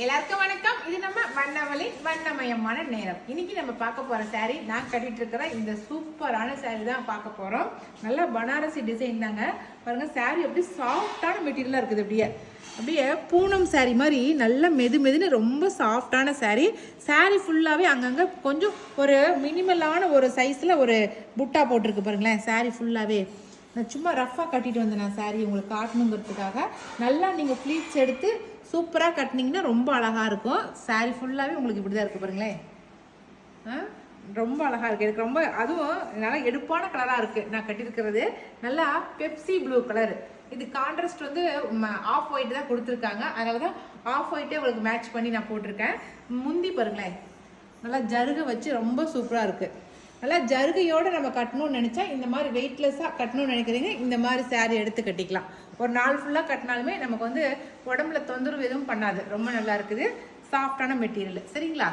எல்லாருக்கும் வணக்கம். இது நம்ம வண்ணமலை வண்ணமயமான நேரம். இன்னைக்கு நம்ம பார்க்க போற saree, நான் கட்டிட்டு இருக்கிற இந்த சூப்பரான saree தான் பார்க்க போறோம். நல்லா பனாரசி டிசைன் தாங்க. பாருங்க, saree அப்படி சாஃப்டான மெட்டீரியலா இருக்குது. அப்படியே பூனம் saree மாதிரி நல்ல மெதுன்னு ரொம்ப சாஃப்டான saree ஃபுல்லாவே அங்கங்க கொஞ்சம் ஒரு மினிமலான ஒரு சைஸ்ல ஒரு புட்டா போட்டிருக்கு பாருங்களேன். saree ஃபுல்லாவே நான் சும்மா ரஃபாக கட்டிட்டு வந்தேன். நான் saree உங்களுக்கு காட்டணுங்கிறதுக்காக நல்லா நீங்கள் ப்ளீட்ஸ் எடுத்து சூப்பராக கட்டினீங்கன்னா ரொம்ப அழகாக இருக்கும். saree ஃபுல்லாகவே உங்களுக்கு இப்படி தான் இருக்குது பாருங்களேன். ரொம்ப அழகாக இருக்குது. எனக்கு ரொம்ப அதுவும் நல்லா எடுப்பான கலராக இருக்குது. நான் கட்டியிருக்கிறது நல்லா பெப்சி ப்ளூ கலர். இது கான்ட்ராஸ்ட் வந்து ஆஃப் ஒயிட் தான் கொடுத்துருக்காங்க. அதனால தான் ஆஃப் ஒயிட்டே உங்களுக்கு மேட்ச் பண்ணி நான் போட்டிருக்கேன். முந்தி பாருங்களேன், நல்லா ஜருகை வச்சு ரொம்ப சூப்பராக இருக்குது. நல்லா ஜருகையோடு நம்ம கட்டணும்னு நினச்சா இந்த மாதிரி வெயிட்லெஸ்ஸாக கட்டணும்னு நினைக்கிறீங்க, இந்த மாதிரி saree எடுத்து கட்டிக்கலாம். ஒரு நாள் ஃபுல்லாக கட்டினாலுமே நமக்கு வந்து உடம்புல தொந்தரவு எதுவும் பண்ணாது. ரொம்ப நல்லா இருக்குது, சாஃப்டான மெட்டீரியல். சரிங்களா?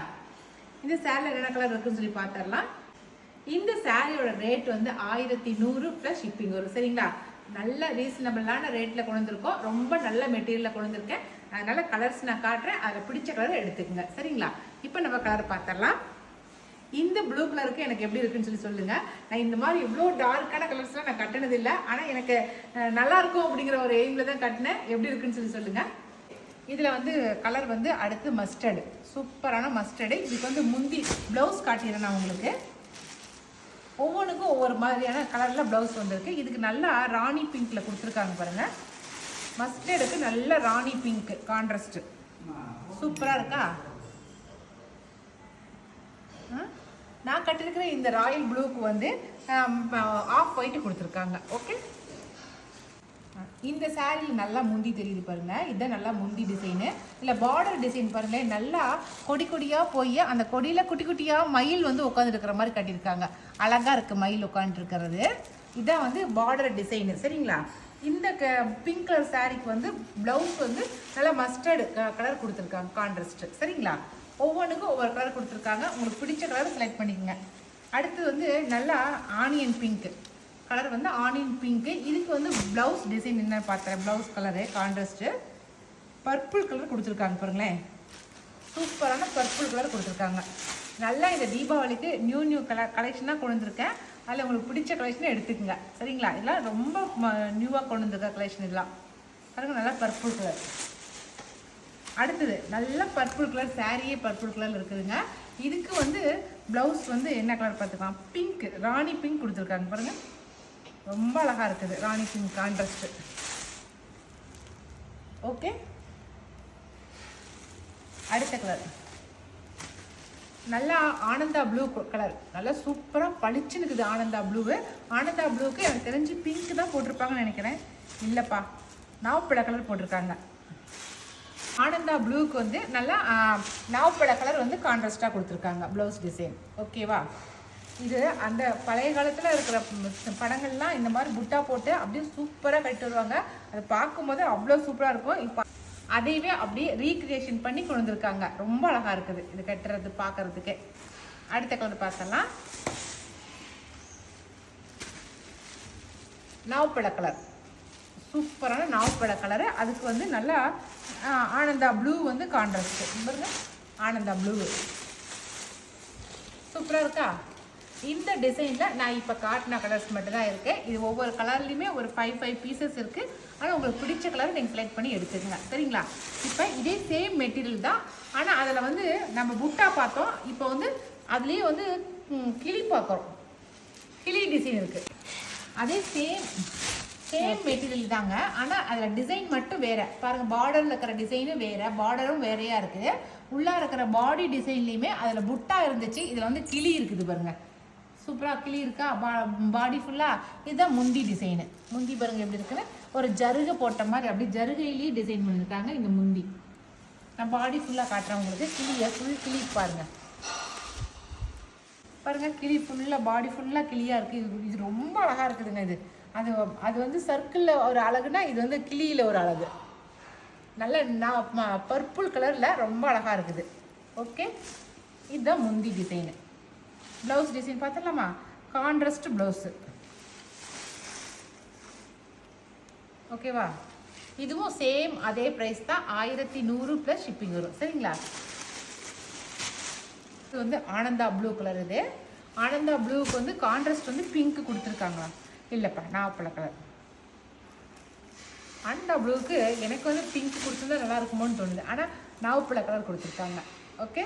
இந்த சேரீல என்ன கலர் இருக்குன்னு சொல்லி பார்த்துடலாம். இந்த சாரியோட ரேட் வந்து 1100 ப்ளஸ் ஷிப்பிங் வரும். சரிங்களா? நல்ல ரீசனபிளான ரேட்டில் கொண்டு வந்திருக்கோம். ரொம்ப நல்ல மெட்டீரியலில் கொண்டு வந்திருக்கேன். அதனால கலர்ஸ் நான் காட்டுறேன், அதில் பிடிச்ச கலரை எடுத்துக்கோங்க. சரிங்களா? இப்போ நம்ம கலர் பார்த்துடலாம். இந்த ப்ளூ கலருக்கு எனக்கு எப்படி இருக்குன்னு சொல்லி சொல்லுங்க. நான் இந்த மாதிரி இவ்வளோ டார்க்கான கலர்ஸ்லாம் நான் கட்டினது இல்லை. ஆனால் எனக்கு நல்லா இருக்கும் அப்படிங்கிற ஒரு எய்மில் தான் கட்டினேன். எப்படி இருக்குன்னு சொல்லி சொல்லுங்க. இதில் வந்து கலர் வந்து அடுத்து மஸ்டர்டு, சூப்பரான மஸ்டர்டு. இதுக்கு வந்து முந்தி ப்ளவுஸ் காட்டிடுறேன் நான் உங்களுக்கு. ஒவ்வொன்றுக்கும் ஒவ்வொரு மாதிரியான கலரில் ப்ளவுஸ் வந்திருக்கு. இதுக்கு நல்லா ராணி பிங்க்கில் கொடுத்துருக்காங்க பாருங்கள். மஸ்டர்டுக்கு நல்ல ராணி பிங்க் கான்ட்ராஸ்ட் சூப்பராக இருக்கா? நான் கட்டிருக்கிற இந்த ராயல் ப்ளூக்கு வந்து ஆஃப் ஒயிட் கொடுத்துருக்காங்க. ஓகே, இந்த சாரீ நல்லா முந்தி தெரியுது பாருங்க. இதுதான் நல்லா முந்தி டிசைனு. இல்லை பார்டர் டிசைன் பாருங்களேன், நல்லா கொடி கொடியாக போய் அந்த கொடியில் குட்டி குட்டியாக மயில் வந்து உட்காந்துருக்கிற மாதிரி கட்டியிருக்காங்க. அழகாக இருக்குது மயில் உட்காந்துருக்கிறது. இதுதான் வந்து பார்டர் டிசைனு. சரிங்களா? இந்த பிங்க் கலர் சாரீக்கு வந்து ப்ளவுஸ் வந்து நல்லா மஸ்டர்டு கலர் கொடுத்துருக்காங்க கான்ட்ராஸ்ட். சரிங்களா? ஒவ்வொன்றுக்கும் ஒவ்வொரு கலர் கொடுத்துருக்காங்க. உங்களுக்கு பிடிச்ச கலர் செலக்ட் பண்ணிக்கோங்க. அடுத்தது வந்து நல்லா ஆனியன் பிங்க்கு கலர், வந்து ஆனியன் பிங்க்கு. இதுக்கு வந்து ப்ளவுஸ் டிசைன் என்ன பார்க்குறேன். Blouse colour contrast purple colour கொடுத்துருக்காங்க பாருங்களேன். சூப்பரான பர்பிள் கலர் கொடுத்துருக்காங்க. நல்லா இந்த தீபாவளிக்கு நியூ கலெக்ஷனாக கொண்டு வந்திருக்கேன். அதில் உங்களுக்கு பிடிச்ச கலெக்ஷனை எடுத்துக்கோங்க. சரிங்களா? இதெல்லாம் ரொம்ப நியூவாக கொண்டு வந்திருக்க கலெக்ஷன். இதெல்லாம் பாருங்கள், நல்லா பர்பிள் கலர். அடுத்தது நல்ல பர்பிள் கலர் சாரியே பர்பிள் கலர் இருக்குதுங்க. இதுக்கு வந்து ப்ளவுஸ் வந்து என்ன கலர் பார்த்துக்கலாம். பிங்க், ராணி பிங்க் கொடுத்துருக்காங்க பாருங்கள். ரொம்ப அழகாக இருக்குது ராணி பிங்க் கான்ட்ராஸ்ட். ஓகே, அடுத்த கலர் நல்லா ஆனந்தா ப்ளூ கலர். நல்லா சூப்பராக பளிச்சுன்னு இருக்குது ஆனந்தா ப்ளூவு. ஆனந்தா ப்ளூவுக்கு எனக்கு தெரிஞ்சு பிங்க் தான் போட்டிருப்பாங்கன்னு நினைக்கிறேன். இல்லைப்பா, நாவப்பழ கலர் போட்டிருக்காங்க. ஆனந்தா ப்ளூக்கு வந்து நல்லா நாவப்பழ கலர் வந்து கான்ட்ராஸ்டாக கொடுத்துருக்காங்க ப்ளவுஸ் டிசைன். ஓகேவா? இது அந்த பழைய காலத்தில் இருக்கிற படங்கள்லாம் இந்த மாதிரி புட்டா போட்டு அப்படியே சூப்பராக கட்டிட்டு வருவாங்க. அதை பார்க்கும்போது அவ்வளோ சூப்பராக இருக்கும். இப்போ அதையவே அப்படியே ரீக்ரியேஷன் பண்ணி கொண்டு வந்திருக்காங்க. ரொம்ப அழகாக இருக்குது இது கட்டுறது பார்க்குறதுக்கு. அடுத்த கலர் பார்த்தலாம். நாவப்பழ கலர், சூப்பரான நாவப்பழ கலரு. அதுக்கு வந்து நல்லா ஆனந்தா ப்ளூ வந்து கான்ட்ராஸ்ட் பாருங்க. ஆனந்தா ப்ளூ சூப்பராக இருக்கா? இந்த டிசைனில் நான் இப்போ காட்டின கலர்ஸ் மட்டும் தான் இருக்குது. இது ஒவ்வொரு கலர்லேயுமே ஒரு 5 பீசஸ் இருக்குது. ஆனால் உங்களுக்கு பிடிச்ச கலர் நீங்கள் செலக்ட் பண்ணி எடுத்துக்கங்க. சரிங்களா? இப்போ இதே சேம் மெட்டீரியல் தான். ஆனால் அதில் வந்து நம்ம புட்டா பார்த்தோம். இப்போ வந்து அதுலேயே வந்து கிளி பார்க்குறோம். கிளி டிசைன் இருக்குது. அதே சேம் மெட்டீரியல் தாங்க. ஆனால் அதில் டிசைன் மட்டும் வேறு. பாருங்கள், பார்டரில் இருக்கிற டிசைனும் வேறு, பார்டரும் வேறையாக இருக்குது. உள்ளே இருக்கிற பாடி டிசைன்லேயுமே அதில் புட்டா இருந்துச்சு. இதில் வந்து கிளி இருக்குது பாருங்கள். சூப்பராக கிளி இருக்கா பாடி ஃபுல்லாக. இதுதான் முந்தி டிசைனு. முந்தி பாருங்கள் எப்படி இருக்குன்னு, ஒரு ஜருகை போட்ட மாதிரி அப்படி ஜருகையிலேயே டிசைன் பண்ணியிருக்காங்க இந்த முந்தி. நான் பாடி ஃபுல்லாக காட்டுறேன் உங்களுக்கு. கிளியை ஃபுல் கிளி பாருங்கள். பாருங்கள், கிளி ஃபுல்லாக பாடி ஃபுல்லாக கிளியாக இருக்குது. இது ரொம்ப அழகாக இருக்குதுங்க. அது வந்து சர்க்கிளில் ஒரு அழகுனா, இது வந்து கிளியில் ஒரு அழகு. நல்ல பர்பிள் கலரில் ரொம்ப அழகாக இருக்குது. ஓகே, இதுதான் முந்தி டிசைனு. ப்ளவுஸ் டிசைன் பார்த்துடலாமா? Contrast blouse. ஓகேவா? இதுவும் சேம் அதே ப்ரைஸ் தான், 1100 ப்ளஸ் ஷிப்பிங் வரும். சரிங்களா? இது வந்து ஆனந்தா ப்ளூ கலர். இது ஆனந்தா ப்ளூவுக்கு வந்து கான்ட்ராஸ்ட் வந்து பிங்க் கொடுத்துருக்காங்களா? இல்லைப்பா, நாவப்பழ கலர். ஆனந்தா ப்ளூவுக்கு எனக்கு வந்து பிங்க் கொடுத்துருந்தா நல்லா இருக்குமோன்னு தோணுது. ஆனால் நாவப்பழ கலர் கொடுத்துருக்காங்க. ஓகே,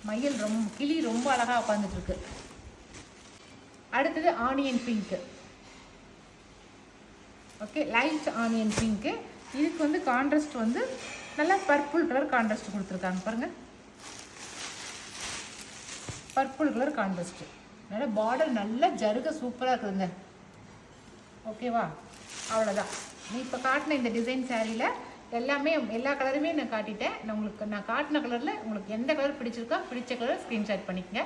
மயில் கிளி ரொம்ப அழகாக உட்காந்துட்டு இருக்கு. அடுத்தது onion pink. Okay, light onion pink. இதுக்கு வந்து கான்ட்ராஸ்ட் வந்து நல்லா பர்பிள் கலர் கான்ட்ராஸ்ட் கொடுத்துருக்காங்க பாருங்கள். Purple colour contrast. நல்லா பார்டர் நல்லா ஜருக சூப்பராக இருக்குதுங்க. ஓகேவா? அவ்வளோதான். இப்போ காட்டின இந்த டிசைன் சாரியில் எல்லாமே எல்லா கலருமே நான் காட்டிட்டேன். நான் காட்டின கலரில் உங்களுக்கு எந்த கலர் பிடிச்சிருக்கோ பிடிச்ச கலர் ஸ்க்ரீன்ஷாட் பண்ணிக்கங்க.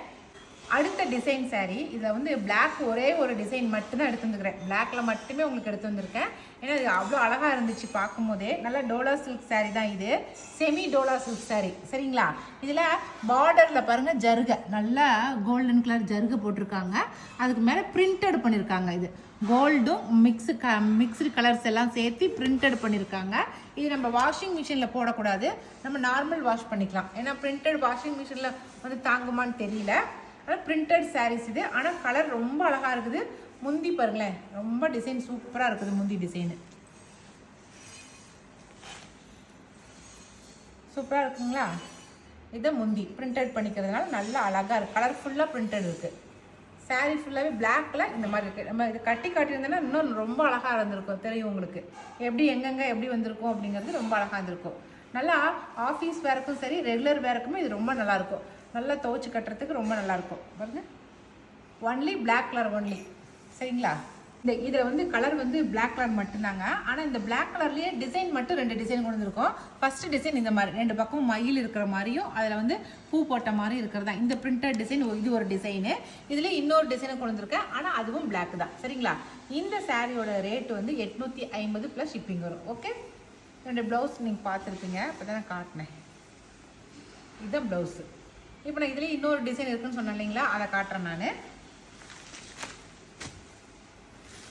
அடுத்த டிசைன் சாரீ, இதில் வந்து பிளாக் ஒரே ஒரு டிசைன் மட்டும்தான் எடுத்து வந்துருக்கிறேன். பிளாக்ல மட்டுமே உங்களுக்கு எடுத்து வந்திருக்கேன். ஏன்னா இது அவ்வளோ அழகாக இருந்துச்சு பார்க்கும் போதே. நல்லா டோலா சில்க் சாரீ தான் இது, செமி டோலா சில்க் சாரீ. சரிங்களா? இதில் பார்டரில் பாருங்கள் ஜருகை, நல்லா கோல்டன் கலர் ஜருகை போட்டிருக்காங்க. அதுக்கு மேலே பிரிண்டட் பண்ணியிருக்காங்க. இது கோல்டும் மிக்ஸ்டு கலர்ஸ் எல்லாம் சேர்த்து பிரிண்டட் பண்ணியிருக்காங்க. இது நம்ம வாஷிங் மிஷினில் போடக்கூடாது, நம்ம நார்மல் வாஷ் பண்ணிக்கலாம். ஏன்னா பிரிண்டட் வாஷிங் மிஷினில் வந்து தாங்குமான்னு தெரியல. ஆனால் பிரிண்டட் சாரீஸ் இது. ஆனால் கலர் ரொம்ப அழகாக இருக்குது. முந்தி பாருங்களேன், ரொம்ப டிசைன் சூப்பராக இருக்குது. முந்தி டிசைனு சூப்பராக இருக்குங்களா? இதை முந்தி பிரிண்டட் பண்ணிக்கிறதுனால நல்லா அழகாக இருக்குது. கலர்ஃபுல்லாக பிரிண்டட் இருக்குது. சாரீ ஃபுல்லாகவே பிளாக்ல இந்த மாதிரி இருக்குது. நம்ம இது கட்டி காட்டியிருந்தோன்னா இன்னும் ரொம்ப அழகாக இருந்திருக்கும். தெரியும் உங்களுக்கு எப்படி எங்கெங்கே எப்படி வந்திருக்கும் அப்படிங்கிறது ரொம்ப அழகாக இருந்திருக்கும். நல்லா ஆஃபீஸ் வேருக்கும் சரி, ரெகுலர் வேருக்குமே இது ரொம்ப நல்லாயிருக்கும். நல்லா துவைச்சி கட்டுறதுக்கு ரொம்ப நல்லாயிருக்கும். பாருங்க, ஒன்லி பிளாக் கலர் ஒன்லி. சரிங்களா? இதில் வந்து கலர் வந்து பிளாக் கலர் மட்டும்தாங்க. ஆனால் இந்த பிளாக் கலர்லேயே டிசைன் மட்டும் 2 டிசைன் கொண்டு வந்துருக்கோம். ஃபஸ்ட்டு டிசைன் இந்த மாதிரி 2 பக்கம் மயில் இருக்கிற மாதிரியும் அதில் வந்து பூ போட்ட மாதிரி இருக்கிறதா இந்த பிரிண்டட் டிசைன். இது ஒரு டிசைனு. இதில் இன்னொரு டிசைனை கொண்டு வந்துருக்கேன். ஆனால் அதுவும் பிளாக் தான். சரிங்களா? இந்த சாரியோட ரேட்டு வந்து 850 ப்ளஸ் ஷிப்பிங் வரும். ஓகே, 2 ப்ளவுஸ் நீங்கள் பார்த்துருப்பீங்க, இப்போ தான் நான் காட்டினேன். இதுதான் ப்ளவுஸு. இப்போ நான் இதுலேயே இன்னொரு டிசைன் இருக்குன்னு சொன்னேன் இல்லைங்களா, அதை காட்டுறேன் நான்.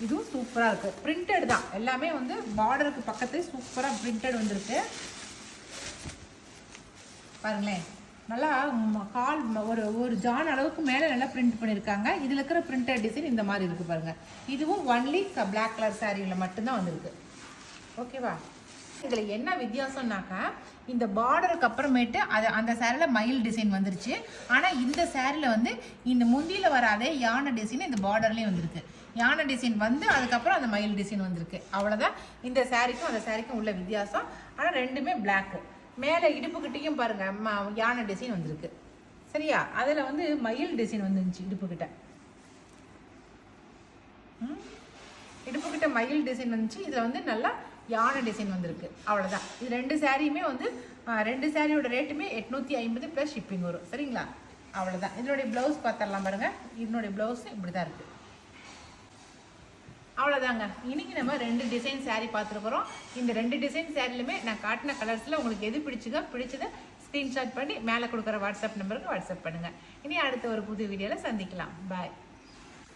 இதுவும் சூப்பராக இருக்குது. பிரிண்டட் தான் எல்லாமே, வந்து பார்டருக்கு பக்கத்து சூப்பராக பிரிண்டட் வந்திருக்கு. பாருங்களேன், நல்லா கால் ஒரு ஜான் அளவுக்கு மேலே நல்லா பிரிண்ட் பண்ணியிருக்காங்க. இதில் இருக்கிற பிரிண்டட் டிசைன் இந்த மாதிரி இருக்குது பாருங்கள். இதுவும் ஒன்லி பிளாக் கலர் சாரியில் மட்டும்தான் வந்திருக்கு. ஓகேவா? இதில் என்ன வித்தியாசம்னாக்கா, இந்த பார்டருக்கு அப்புறமேட்டு அந்த சாரியில் மயில் டிசைன் வந்துருச்சு. ஆனால் இந்த சாரியில் வந்து இந்த முந்தியில் வர அதே யானை டிசைன் இந்த பார்டர்லேயும் வந்திருக்கு. யானை டிசைன் வந்து அதுக்கப்புறம் அந்த மயில் டிசைன் வந்திருக்கு. அவ்வளோதான் இந்த சாரிக்கும் அந்த சாரிக்கும் உள்ள வித்தியாசம். ஆனால் ரெண்டுமே பிளாக்கு. மேலே இடுப்புக்கிட்டையும் பாருங்கள் யானை டிசைன் வந்திருக்கு. சரியா? அதில் வந்து மயில் டிசைன் வந்துருந்துச்சு இடுப்புக்கிட்ட. இடுப்புக்கிட்ட மயில் டிசைன் வந்துச்சு. இதில் வந்து நல்லா யானை டிசைன் வந்திருக்கு. அவ்வளோதான். இது 2 சாரியுமே வந்து 2 சாரியோட ரேட்டுமே 850 ப்ளஸ் ஷிப்பிங் வரும். சரிங்களா? அவ்வளோதான். இதனுடைய ப்ளவுஸ் பார்த்துடலாம் பாருங்கள். இதனுடைய ப்ளவுஸ் இப்படி தான் இருக்குது. அவ்வளோதாங்க. இன்றைக்கி நம்ம 2 டிசைன் சாரீ பார்த்துருக்குறோம். இந்த 2 டிசைன் சாரிலுமே நான் காட்டின கலர்ஸில் உங்களுக்கு எது பிடிச்சதை ஸ்க்ரீன்ஷாட் பண்ணி மேலே கொடுக்குற வாட்ஸ்அப் நம்பருக்கு வாட்ஸ்அப் பண்ணுங்கள். இனி அடுத்த ஒரு புது வீடியோவில் சந்திக்கலாம். பாய்.